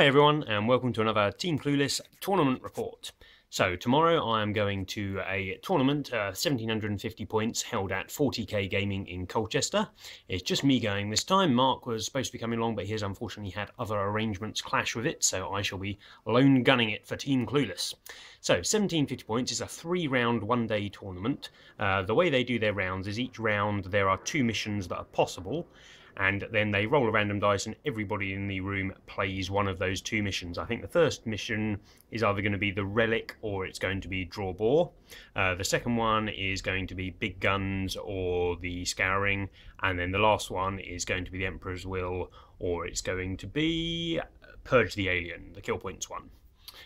Hi everyone, and welcome to another Team Clueless tournament report. So tomorrow I am going to a tournament, 1750 points, held at 40k Gaming in Colchester. It's just me going this time. Mark was supposed to be coming along, but he has unfortunately had other arrangements clash with it, so I shall be lone gunning it for Team Clueless. So 1750 points is a 3-round, 1-day tournament. The way they do their rounds is each round there are 2 missions that are possible, and then they roll a random dice and everybody in the room plays one of those 2 missions. I think the first mission is either going to be the Relic or it's going to be Draw Boar. The second one is going to be Big Guns or the Scouring, and then the last one is going to be the Emperor's Will, or it's going to be Purge the Alien, the Kill Points one.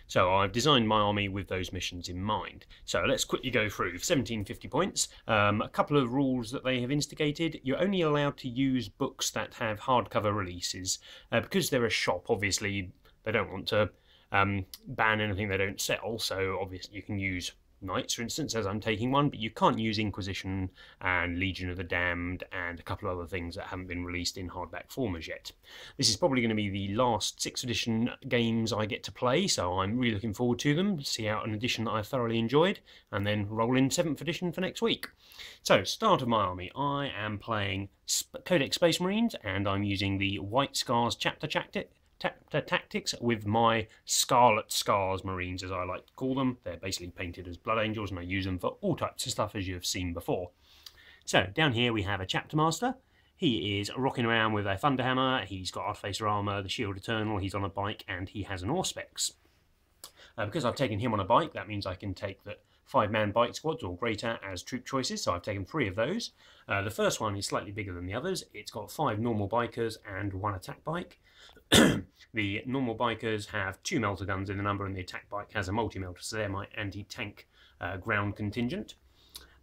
So I've designed my army with those missions in mind. So let's quickly go through 1750 points. A couple of rules that they have instigated. You're only allowed to use books that have hardcover releases. Because they're a shop, obviously, they don't want to ban anything they don't sell. So obviously you can use Knights, for instance, as I'm taking one, but you can't use Inquisition and Legion of the Damned and a couple of other things that haven't been released in hardback form as yet. This is probably going to be the last 6th edition games I get to play, so I'm really looking forward to them, see out an edition that I thoroughly enjoyed, and then roll in 7th edition for next week. So, start of my army. I am playing Codex Space Marines, and I'm using the White Scars chapter tactics with my Scarlet Scars Marines, as I like to call them. They're basically painted as Blood Angels, and I use them for all types of stuff, as you have seen before. So, down here we have a Chapter Master. He is rocking around with a Thunderhammer, he's got Artificer Armour, the Shield Eternal, he's on a bike, and he has an Auspex. Because I've taken him on a bike, that means I can take the 5-man bike squads or greater as troop choices, so I've taken 3 of those. The first one is slightly bigger than the others. It's got 5 normal bikers and 1 attack bike. The normal bikers have 2 melter guns in the number, and the attack bike has a multi-melter, so they're my anti-tank ground contingent.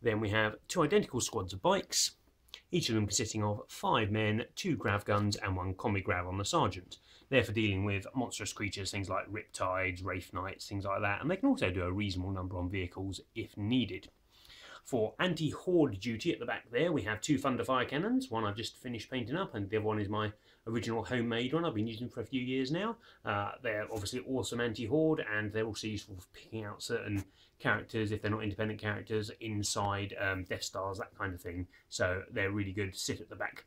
Then we have 2 identical squads of bikes, each of them consisting of 5 men, 2 grav guns and 1 combi grav on the sergeant. They're for dealing with monstrous creatures, things like Riptides, Wraith Knights, things like that, and they can also do a reasonable number on vehicles if needed. For anti-horde duty at the back there, we have 2 Thunderfire cannons. One I've just finished painting up, and the other one is my original homemade one. I've been using for a few years now. They're obviously awesome anti-horde, and they're also useful for picking out certain characters, if they're not independent characters, inside Death Stars, that kind of thing. So they're really good to sit at the back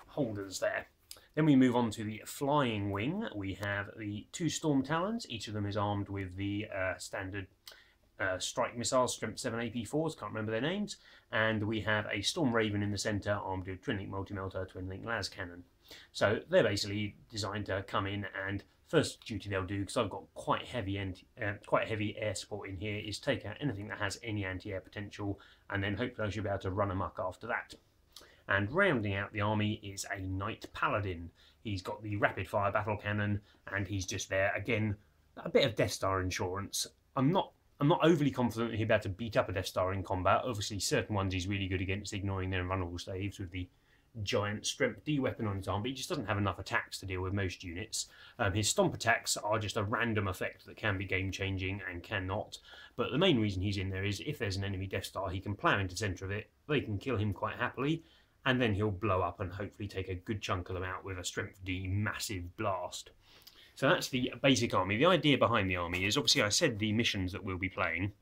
holders there. Then we move on to the flying wing. We have the 2 Storm Talons. Each of them is armed with the standard strike missiles, Strength 7 AP4s, can't remember their names, and we have a Storm Raven in the centre armed with Twin-Link Multi-Melter, Twin-Link Las Cannon. So they're basically designed to come in, and first duty they'll do, because I've got quite heavy air support in here, is take out anything that has any anti-air potential, and then hopefully I should be able to run amok after that. And rounding out the army is a Knight Paladin. He's got the rapid fire battle cannon, and he's just there, again, a bit of Death Star insurance. I'm not overly confident that he'll be able to beat up a Death Star in combat. Obviously, certain ones he's really good against, ignoring their invulnerable saves with the giant Strength D weapon on his arm, but he just doesn't have enough attacks to deal with most units. His stomp attacks are just a random effect that can be game-changing and cannot, but the main reason he's in there is if there's an enemy Death Star, he can plough into the centre of it, they can kill him quite happily, and then he'll blow up and hopefully take a good chunk of them out with a Strength D massive blast. So that's the basic army. The idea behind the army is, obviously I said the missions that we'll be playing.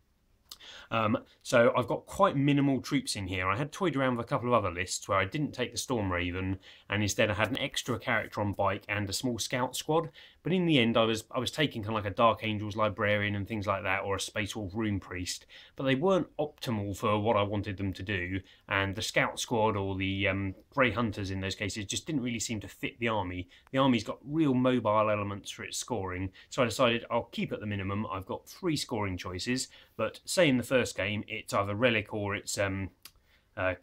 So I've got quite minimal troops in here. I had toyed around with a couple of other lists where I didn't take the Storm Raven, and instead I had an extra character on bike and a small scout squad. But in the end I was taking kind of like a Dark Angels Librarian and things like that, or a Space Wolf Rune Priest, but they weren't optimal for what I wanted them to do, and the scout squad or the Grey Hunters in those cases just didn't really seem to fit the army. The army's got real mobile elements for its scoring, so I decided I'll keep at the minimum. I've got 3 scoring choices, but say in the first game it's either Relic or it's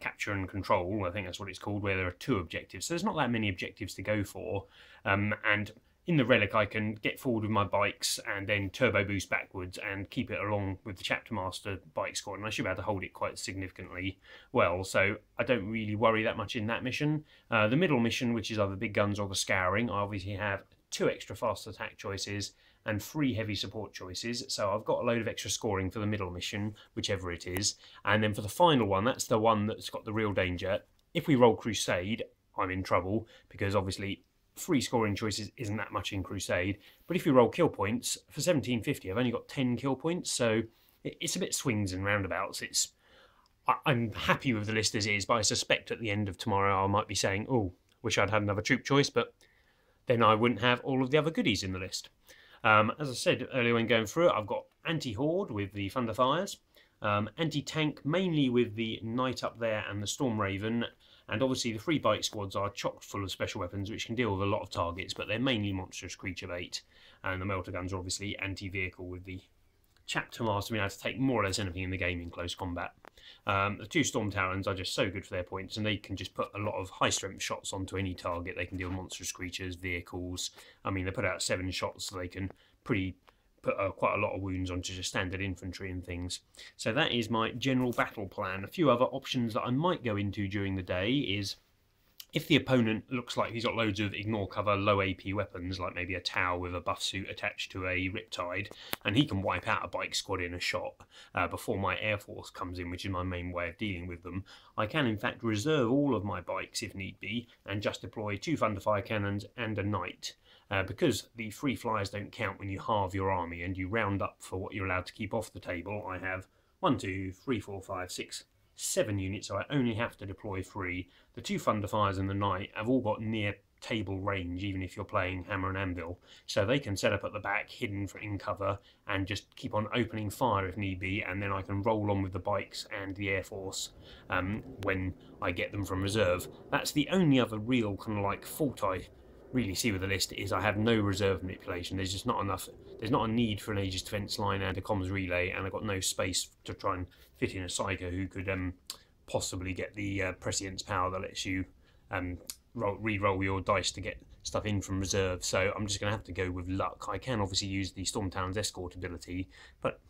Capture and Control, I think that's what it's called, where there are 2 objectives. So there's not that many objectives to go for, and in the Relic I can get forward with my bikes and then turbo boost backwards and keep it along with the Chapter Master bike squad, and I should be able to hold it quite significantly well, so I don't really worry that much in that mission. The middle mission, which is either Big Guns or the Scouring, I obviously have 2 extra fast attack choices and 3 heavy support choices, so I've got a load of extra scoring for the middle mission, whichever it is. And then for the final one, that's the one that's got the real danger. If we roll Crusade, I'm in trouble, because obviously free scoring choices isn't that much in Crusade, but if you roll kill points, for 1750 I've only got 10 kill points, so it's a bit swings and roundabouts. I'm happy with the list as is, but I suspect at the end of tomorrow I might be saying, oh, wish I'd had another troop choice, but then I wouldn't have all of the other goodies in the list. As I said earlier when going through it, I've got anti-horde with the Thunder Fires, anti-tank mainly with the Knight up there and the Storm Raven, and obviously the 3 bike squads are chock full of special weapons which can deal with a lot of targets, but they're mainly monstrous creature bait, and the melter guns are obviously anti-vehicle with the Chapter Master being able to take more or less anything in the game in close combat. The 2 Storm Talons are just so good for their points, and they can just put a lot of high strength shots onto any target. They can deal monstrous creatures, vehicles. I mean, they put out 7 shots, so they can put quite a lot of wounds onto just standard infantry and things. So that is my general battle plan. A few other options that I might go into during the day is, if the opponent looks like he's got loads of ignore cover, low AP weapons, like maybe a Tau with a buff suit attached to a Riptide, and he can wipe out a bike squad in a shot before my Air Force comes in, which is my main way of dealing with them, I can in fact reserve all of my bikes if need be, and just deploy 2 Thunderfire cannons and a Knight. Because the free flyers don't count when you halve your army and you round up for what you're allowed to keep off the table, I have 1, 2, 3, 4, 5, 6, 7 units, so I only have to deploy 3. The 2 Thunderfires and the Knight have all got near table range, even if you're playing Hammer and Anvil, so they can set up at the back, hidden in cover, and just keep on opening fire if need be, and then I can roll on with the bikes and the Air Force when I get them from reserve. That's the only other real kind of like fault I really see with the list, is I have no reserve manipulation. There's just not enough. There's not a need for an Aegis defense line and a comms relay, and I've got no space to try and fit in a Psycho who could possibly get the prescience power that lets you re-roll your dice to get stuff in from reserve. So I'm just going to have to go with luck. I can obviously use the Storm Talon's escort ability, but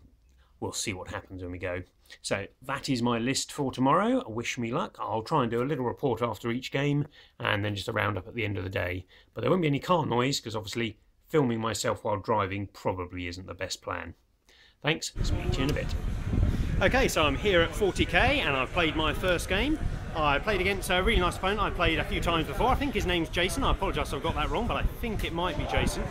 we'll see what happens when we go. So that is my list for tomorrow. Wish me luck. I'll try and do a little report after each game, and then just a roundup at the end of the day. But there won't be any car noise, because obviously filming myself while driving probably isn't the best plan. Thanks, speak to you in a bit. Okay, so I'm here at 40k and I've played my first game. I played against a really nice opponent I've played a few times before. I think his name's Jason. I apologise if I've got that wrong, but I think it might be Jason.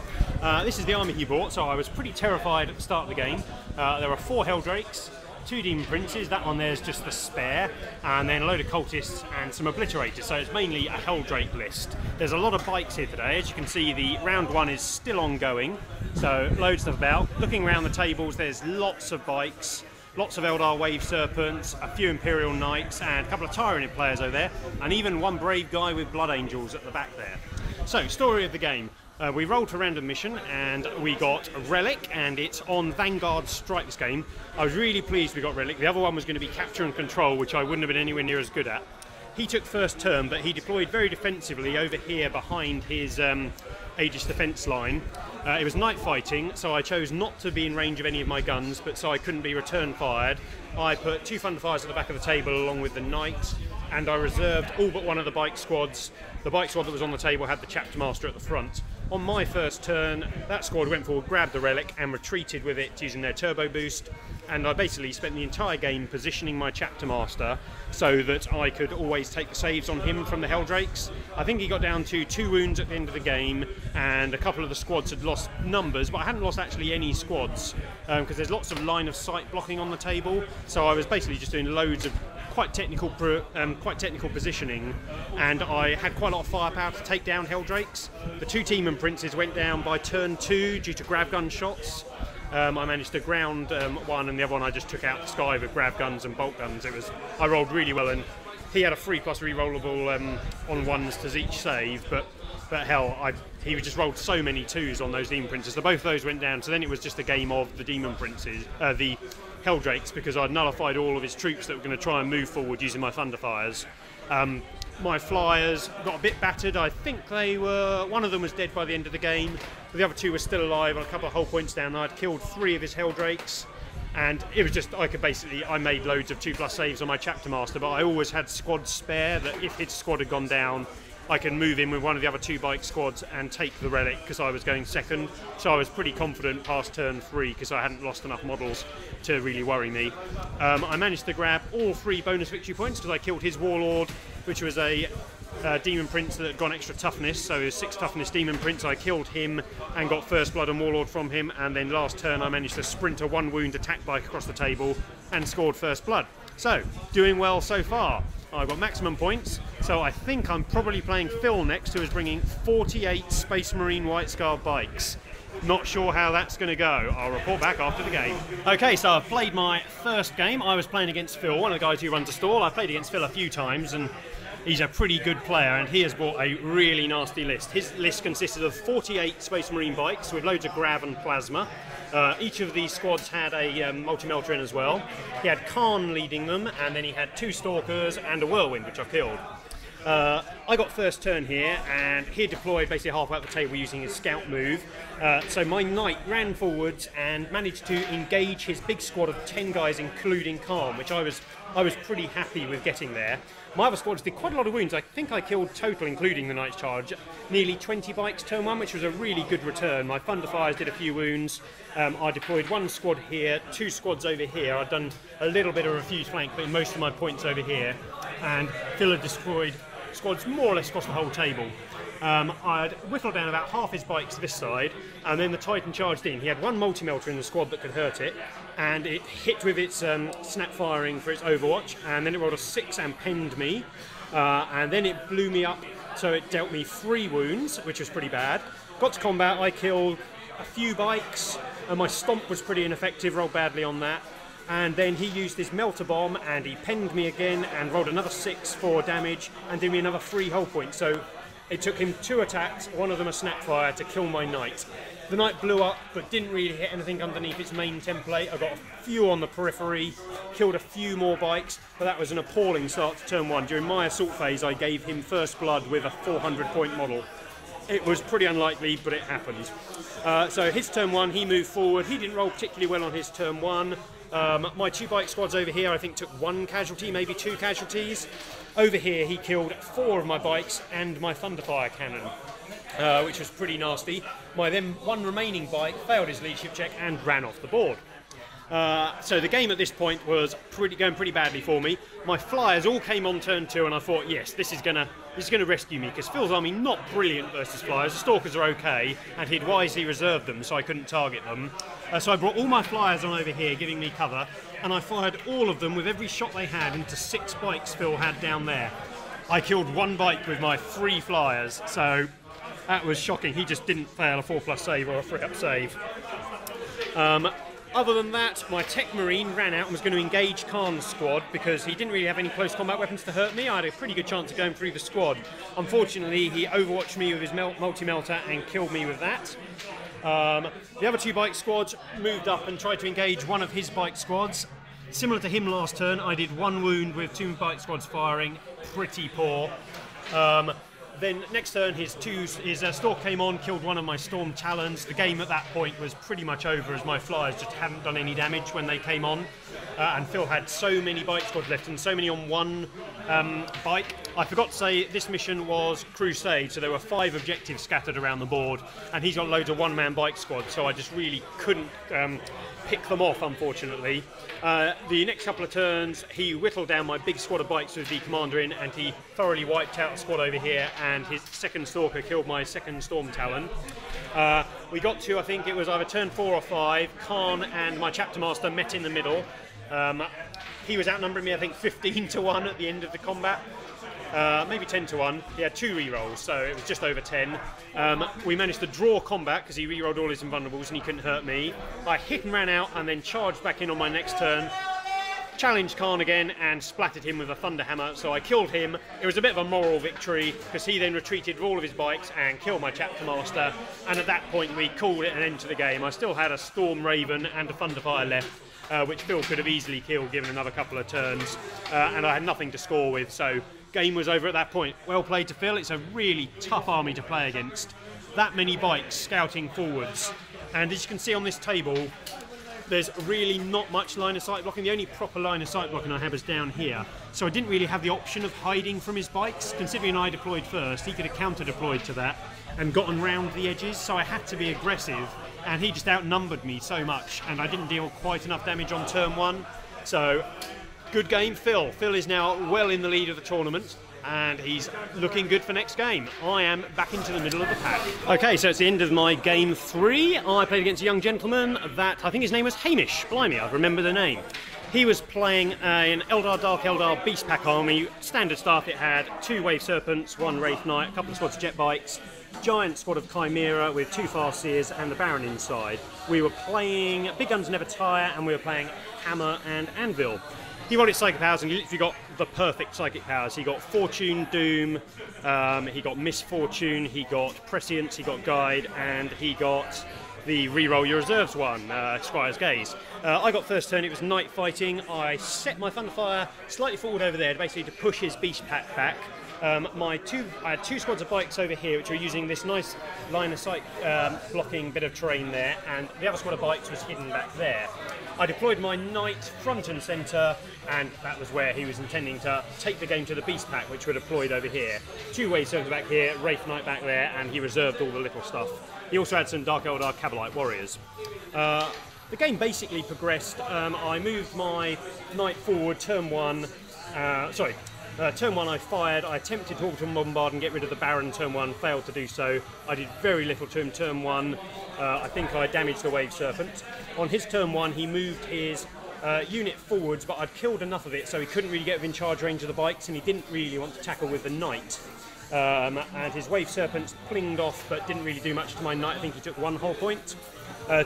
This is the army he brought, so I was pretty terrified at the start of the game. There are 4 Helldrakes, 2 Demon Princes, that one there's just the spare, and then a load of cultists and some obliterators, so it's mainly a Helldrake list. There's a lot of bikes here today. As you can see, the round 1 is still ongoing, so loads of stuff about. Looking around the tables, there's lots of bikes, lots of Eldar Wave Serpents, a few Imperial Knights, and a couple of Tyrant players over there, and even one brave guy with Blood Angels at the back there. So, story of the game. We rolled to a random mission and we got a Relic, and it's on Vanguard Strike this game. I was really pleased we got Relic. The other one was going to be Capture and Control, which I wouldn't have been anywhere near as good at. He took first turn, but he deployed very defensively over here behind his Aegis defence line. It was night fighting, so I chose not to be in range of any of my guns, but so I couldn't be return fired. I put 2 Thunderfires at the back of the table along with the Knight, and I reserved all but one of the bike squads. The bike squad that was on the table had the Chapter Master at the front. On my first turn, that squad went forward, grabbed the Relic and retreated with it using their turbo boost, and I basically spent the entire game positioning my Chapter Master so that I could always take the saves on him from the Helldrakes. I think he got down to 2 wounds at the end of the game, and a couple of the squads had lost numbers, but I hadn't lost actually any squads because there's lots of line of sight blocking on the table, so I was basically just doing loads of quite technical positioning, and I had quite a lot of firepower to take down Helldrakes. The 2 Demon Princes went down by turn 2 due to grav gun shots. I managed to ground one, and the other one I just took out the sky with grav guns and bolt guns. I rolled really well, and he had a 3+ rerollable on 1s to each save, but hell, he just rolled so many 2s on those Demon Princes. So both of those went down, so then it was just a game of the Demon Princes, the Helldrakes, because I'd nullified all of his troops that were going to try and move forward using my Thunderfires. My flyers got a bit battered. I think one of them was dead by the end of the game. The other 2 were still alive on a couple of whole points down. I'd killed 3 of his Helldrakes, and it was just, I made loads of 2+ saves on my Chapter Master, but I always had squads spare that if his squad had gone down, I can move in with one of the other 2 bike squads and take the Relic, because I was going second. So I was pretty confident past turn 3 because I hadn't lost enough models to really worry me. I managed to grab all 3 bonus victory points because I killed his Warlord, which was a Demon Prince that had gone extra toughness, so he was 6 toughness Demon Prince. I killed him and got First Blood and Warlord from him, and then last turn I managed to sprint a 1 wound attack bike across the table and scored First Blood. So, doing well so far. I've got maximum points, so I think I'm probably playing Phil next, who is bringing 48 Space Marine White Scar bikes. Not sure how that's going to go. I'll report back after the game. Okay, so I've played my first game. I was playing against Phil, one of the guys who runs a stall. I've played against Phil a few times, and he's a pretty good player, and he has brought a really nasty list. His list consisted of 48 Space Marine bikes with loads of grav and plasma. Each of these squads had a multi-melter in as well. He had Khan leading them, and then he had 2 Stalkers and a Whirlwind, which I killed. I got first turn here, and he deployed basically halfway up the table using his scout move. So my knight ran forwards and managed to engage his big squad of 10 guys, including Khan, which I was pretty happy with getting there. My other squads did quite a lot of wounds. I think I killed total, including the Knight's Charge, nearly 20 bikes turn 1, which was a really good return. My Thunderfires did a few wounds. I deployed 1 squad here, 2 squads over here. I'd done a little bit of refuse flank, but most of my points over here. And Phil had destroyed squads more or less across the whole table. I'd whittled down about half his bikes this side, and then the Titan charged in. He had 1 multi-melter in the squad that could hurt it, and it hit with its snap firing for its Overwatch, and then it rolled a 6 and penned me, and then it blew me up, so it dealt me 3 wounds, which was pretty bad. Got to combat, I killed a few bikes, and my stomp was pretty ineffective, rolled badly on that. And then he used his melter bomb and he penned me again and rolled another 6 for damage and did me another 3 hull points. So it took him 2 attacks, one of them a snapfire, to kill my knight. The knight blew up but didn't really hit anything underneath its main template. I got a few on the periphery, killed a few more bikes, but that was an appalling start to turn 1. During my assault phase I gave him First Blood with a 400 point model. It was pretty unlikely, but it happened. So his turn 1, he moved forward. He didn't roll particularly well on his turn 1. My 2 bike squads over here I think took 1 casualty, maybe 2 casualties. Over here he killed 4 of my bikes and my Thunderfire cannon, which was pretty nasty. My then 1 remaining bike failed his leadership check and ran off the board. So the game at this point was going pretty badly for me. My flyers all came on turn 2, and I thought, yes, this is gonna rescue me, because Phil's army not brilliant versus flyers. The Stalkers are okay, and he'd wisely reserved them, so I couldn't target them. So I brought all my flyers on over here, giving me cover, and I fired all of them with every shot they had into 6 bikes Phil had down there. I killed 1 bike with my 3 flyers, so that was shocking. He just didn't fail a 4+ save or a 3-up save. Other than that, my Tech Marine ran out and was going to engage Khan's squad because he didn't really have any close combat weapons to hurt me. I had a pretty good chance of going through the squad. Unfortunately, he overwatched me with his multi-melter and killed me with that. The other 2 bike squads moved up and tried to engage one of his bike squads. Similar to him last turn, I did 1 wound with 2 bike squads firing. Pretty poor. Then next turn his Stalk came on, killed 1 of my Storm Talons. The game at that point was pretty much over as my flyers just hadn't done any damage when they came on. And Phil had so many bike squads left and so many on 1 bike. I forgot to say this mission was Crusade, so there were 5 objectives scattered around the board, and he's got loads of 1-man bike squads, so I just really couldn't pick them off, unfortunately. The next couple of turns he whittled down my big squad of bikes with the commander in, and he thoroughly wiped out a squad over here, and his 2nd Stalker killed my 2nd Storm Talon. We got to, I think it was either turn 4 or 5, Khan and my Chapter Master met in the middle. He was outnumbering me, I think 15 to 1 at the end of the combat. Maybe 10 to 1. He had 2 rerolls, so it was just over 10. We managed to draw combat because he rerolled all his invulnerables and he couldn't hurt me. I hit and ran out and then charged back in on my next turn. Challenged Khan again and splattered him with a Thunderhammer, so I killed him. It was a bit of a moral victory because he then retreated with all of his bikes and killed my Chapter Master, and at that point we called it an end to the game. I still had a Storm Raven and a Thunderfire left, which Phil could have easily killed given another couple of turns, and I had nothing to score with, so game was over at that point. Well played to Phil. It's a really tough army to play against. That many bikes scouting forwards, and as you can see on this table, there's really not much line of sight blocking. The only proper line of sight blocking I have is down here. So I didn't really have the option of hiding from his bikes. Considering I deployed first, he could have counter-deployed to that and gotten round the edges, so I had to be aggressive, and he just outnumbered me so much, and I didn't deal quite enough damage on turn 1. So, good game, Phil. Phil is now well in the lead of the tournament, and he's looking good for next game. I am back into the middle of the pack. Okay, so it's the end of my game 3. I played against a young gentleman that I think his name was Hamish. Blimey, I remember the name. He was playing an Eldar Dark Eldar Beast Pack army. Standard staff, it had 2 Wave Serpents, 1 Wraith Knight, a couple of squads of Jet Bikes, giant squad of Chimera with 2 Farseers and the Baron inside. We were playing Big Guns Never Tire, and we were playing Hammer and Anvil. He rolled his psychic powers and he literally got the perfect psychic powers. He got Fortune, Doom, he got Misfortune, he got Prescience, he got Guide, and he got the reroll your reserves one, Squire's Gaze. I got first turn, it was night fighting. I set my Thunderfire slightly forward over there, basically to push his Beast Pack back. I had 2 squads of bikes over here which were using this nice line of sight blocking bit of terrain there, and the other squad of bikes was hidden back there. I deployed my knight front and centre, and that was where he was intending to take the game to the Beast Pack, which were deployed over here. 2 Wave Serpents back here, Wraith Knight back there, and he reserved all the little stuff. He also had some Dark Eldar Cabalite Warriors. The game basically progressed. I moved my knight forward, turn 1, turn 1 I fired. I attempted to orbital bombard and get rid of the Baron turn 1, failed to do so. I did very little to him turn 1. I think I damaged the Wave Serpent. On his turn 1 he moved his unit forwards, but I'd killed enough of it so he couldn't really get within charge range of the bikes, and he didn't really want to tackle with the knight. And his Wave Serpents plinged off but didn't really do much to my knight. I think he took 1 whole point.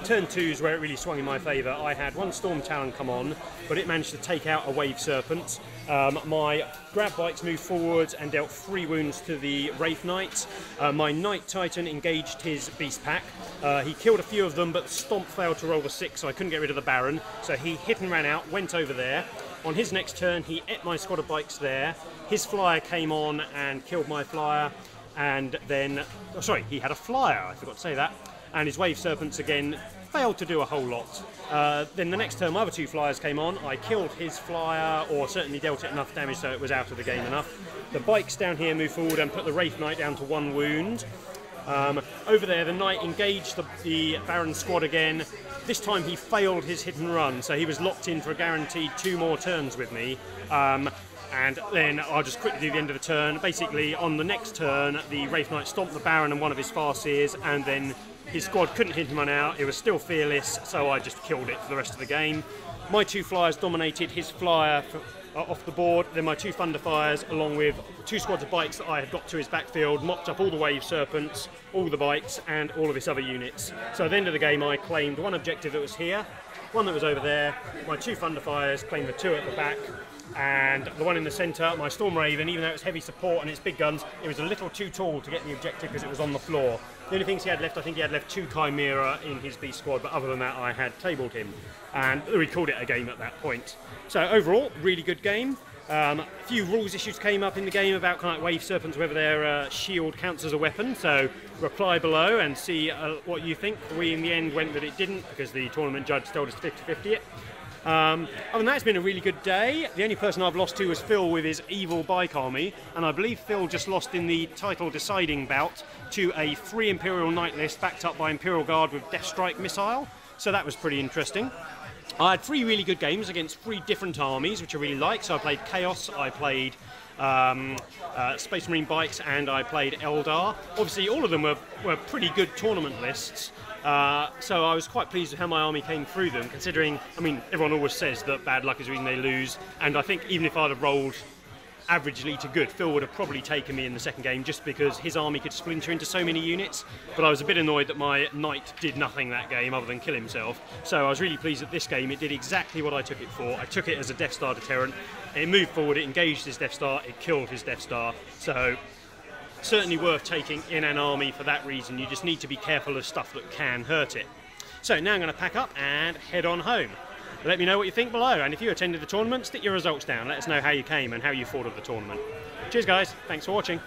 Turn 2 is where it really swung in my favour. I had 1 Storm Talon come on, but it managed to take out a Wave Serpent. My grab bikes moved forwards and dealt 3 wounds to the Wraith Knight. My Knight Titan engaged his Beast Pack. He killed a few of them, but the Stomp failed to roll the 6, so I couldn't get rid of the Baron. So he hit and ran out, went over there. On his next turn, he ate my squad of bikes there. His flyer came on and killed my flyer. And then, oh, sorry, he had a flyer, I forgot to say that. And his Wave Serpents again failed to do a whole lot. Then the next turn my other 2 flyers came on. I killed his flyer, or certainly dealt it enough damage so it was out of the game enough. The bikes down here moved forward and put the Wraith Knight down to 1 wound. Over there the Knight engaged the Baron squad again. This time he failed his hit and run, so he was locked in for a guaranteed 2 more turns with me. And then I'll just quickly do the end of the turn. Basically, on the next turn, the Wraith Knight stomped the Baron and one of his Farseers, and then his squad couldn't hit him on out. It was still fearless, so I just killed it for the rest of the game. My 2 flyers dominated his flyer off the board. Then my 2 Thunderfires, along with 2 squads of bikes that I had got to his backfield, mopped up all the Wave Serpents, all the bikes, and all of his other units. So at the end of the game, I claimed 1 objective that was here, 1 that was over there. My 2 Thunderfires claimed the 2 at the back, and the 1 in the centre, my Storm Raven, even though it was heavy support and it's big guns, it was a little too tall to get the objective because it was on the floor. The only things he had left, I think he had left 2 Chimera in his Beast squad, but other than that I had tabled him, and we called it a game at that point. So overall, really good game. A few rules issues came up in the game about kind of like Wave Serpents, whether their shield counts as a weapon, so reply below and see what you think. We in the end went that it didn't because the tournament judge told us to 50-50 it. Other than that, it's been a really good day. The only person I've lost to was Phil with his evil bike army, and I believe Phil just lost in the title deciding bout to a 3 Imperial Knight list backed up by Imperial Guard with Death Strike missile, so that was pretty interesting. I had 3 really good games against 3 different armies, which I really like. So I played Chaos, I played Space Marine Bikes, and I played Eldar. Obviously, all of them were pretty good tournament lists. So I was quite pleased with how my army came through them, considering, I mean, everyone always says that bad luck is the reason they lose, and I think even if I'd have rolled averagely to good, Phil would have probably taken me in the second game just because his army could splinter into so many units, but I was a bit annoyed that my knight did nothing that game other than kill himself, so I was really pleased that this game it did exactly what I took it for. I took it as a Death Star deterrent, it moved forward, it engaged his Death Star, it killed his Death Star, so certainly worth taking in an army for that reason. You just need to be careful of stuff that can hurt it. So now I'm going to pack up and head on home. Let me know what you think below, and if you attended the tournament, stick your results down. Let us know how you came and how you thought of the tournament. Cheers guys, thanks for watching.